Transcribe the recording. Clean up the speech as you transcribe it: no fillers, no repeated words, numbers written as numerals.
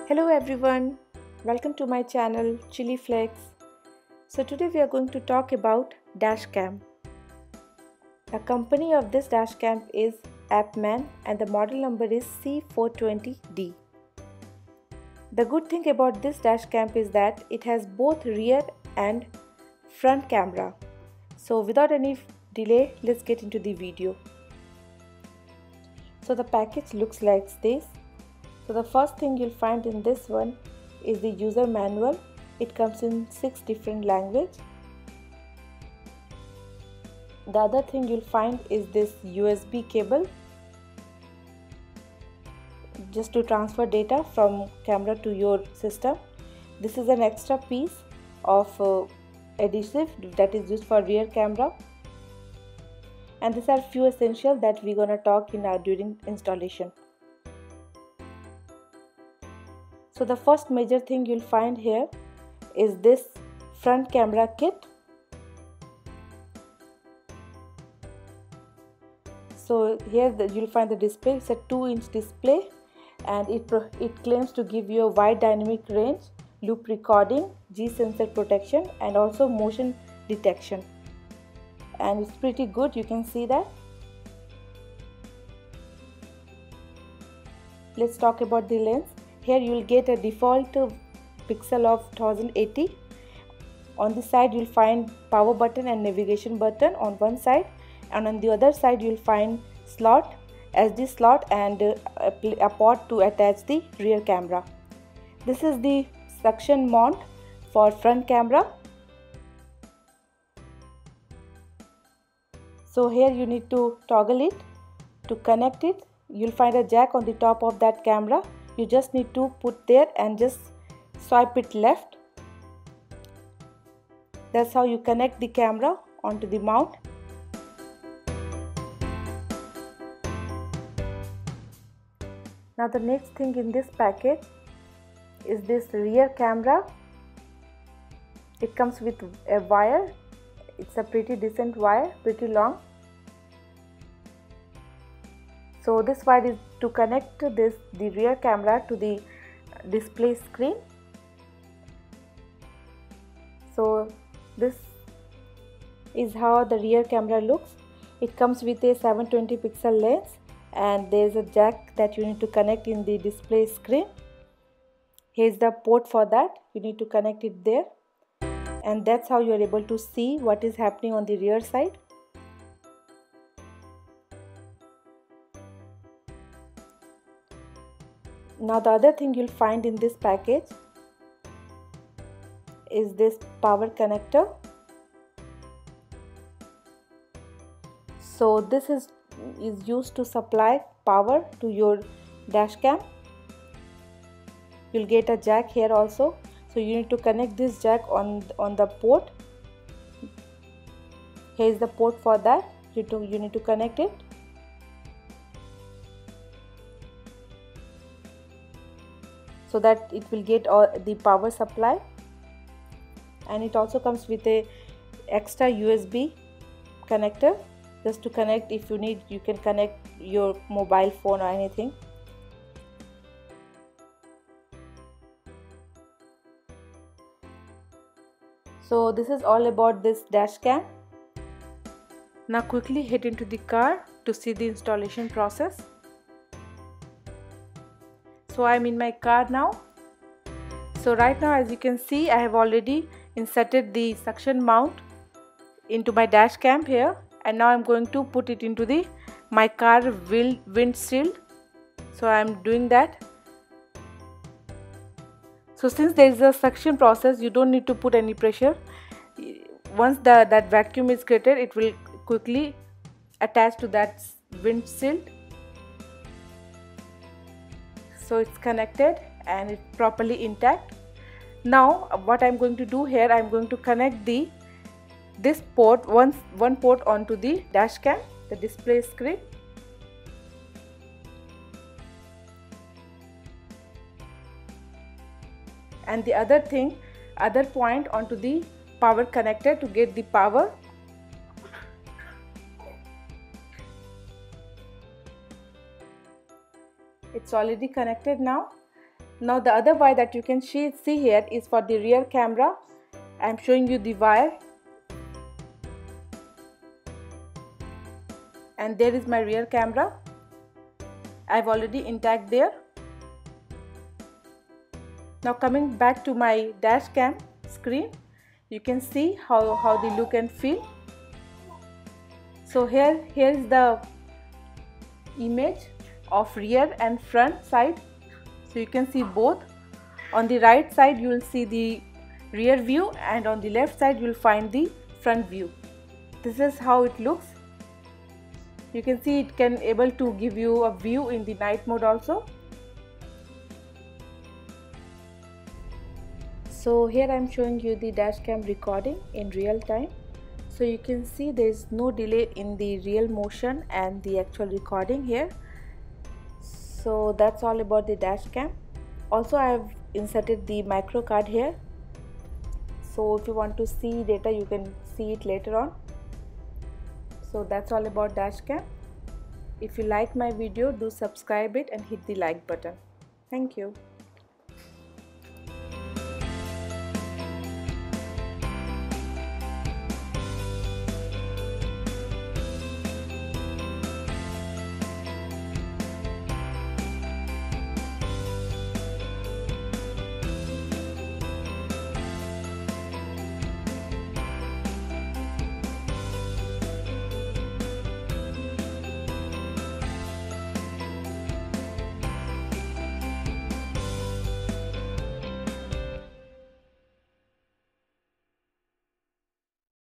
Hello everyone, welcome to my channel Chili Flakes. So today we are going to talk about Dashcam. The company of this Dashcam is APEMAN and the model number is C420D. The good thing about this Dashcam is that it has both rear and front camera. So without any delay, let's get into the video. So the package looks like this. So the first thing you'll find in this one is the user manual. It comes in 6 different languages. The other thing you'll find is this USB cable just to transfer data from camera to your system. This is an extra piece of adhesive that is used for rear camera. And these are few essentials that we're gonna talk in during installation. So the first major thing you'll find here is this front camera kit. So here you'll find the display. It's a 2-inch display and it claims to give you a wide dynamic range, loop recording, G sensor protection and also motion detection. And it's pretty good, you can see that. Let's talk about the lens. Here you will get a default pixel of 1080. On this side you will find power button and navigation button on one side, and on the other side you will find slot, SD slot and a port to attach the rear camera. This is the suction mount for front camera. So here you need to toggle it. To connect it, you will find a jack on the top of that camera. You just need to put there and just swipe it left. That's how you connect the camera onto the mount. Now the next thing in this package is this rear camera. It comes with a wire. It's a pretty decent wire, pretty long. So this wire is to connect the rear camera to the display screen. So this is how the rear camera looks. It comes with a 720 pixel lens and there is a jack that you need to connect in the display screen. Here's the port for that. You need to connect it there, and that's how you are able to see what is happening on the rear side. Now the other thing you'll find in this package is this power connector. So this is used to supply power to your Dashcam. You'll get a jack here also. So you need to connect this jack on the port. Here is the port for that. You need to connect it. So that it will get all the power supply, and it also comes with a extra USB connector just to connect. If you need, you can connect your mobile phone or anything. So this is all about this Dashcam. Now quickly head into the car to see the installation process. So I'm in my car now. So right now, as you can see, I have already inserted the suction mount into my Dashcam here, and now I'm going to put it into my car windshield. So I'm doing that. So since there is a suction process, you don't need to put any pressure. Once that vacuum is created, it will quickly attach to that windshield. So it's connected and it's properly intact. Now what I'm going to do here, I'm going to connect this port, one port onto the Dashcam, the display screen. And the other point onto the power connector to get the power. It's already connected now. Now the other wire that you can see here is for the rear camera. I am showing you the wire, and there is my rear camera. I have already intact there. Now coming back to my dash cam screen, you can see how they look and feel. So here is the image of rear and front side. So you can see both. On the right side you will see the rear view, and on the left side you will find the front view. This is how it looks. You can see it can able to give you a view in the night mode also. So here I am showing you the dash cam recording in real time. So you can see there is no delay in the real motion and the actual recording here. So that's all about the dash cam. Also I have inserted the micro card here. So if you want to see data, you can see it later on. So that's all about dash cam. If you like my video, do subscribe it and hit the like button. Thank you.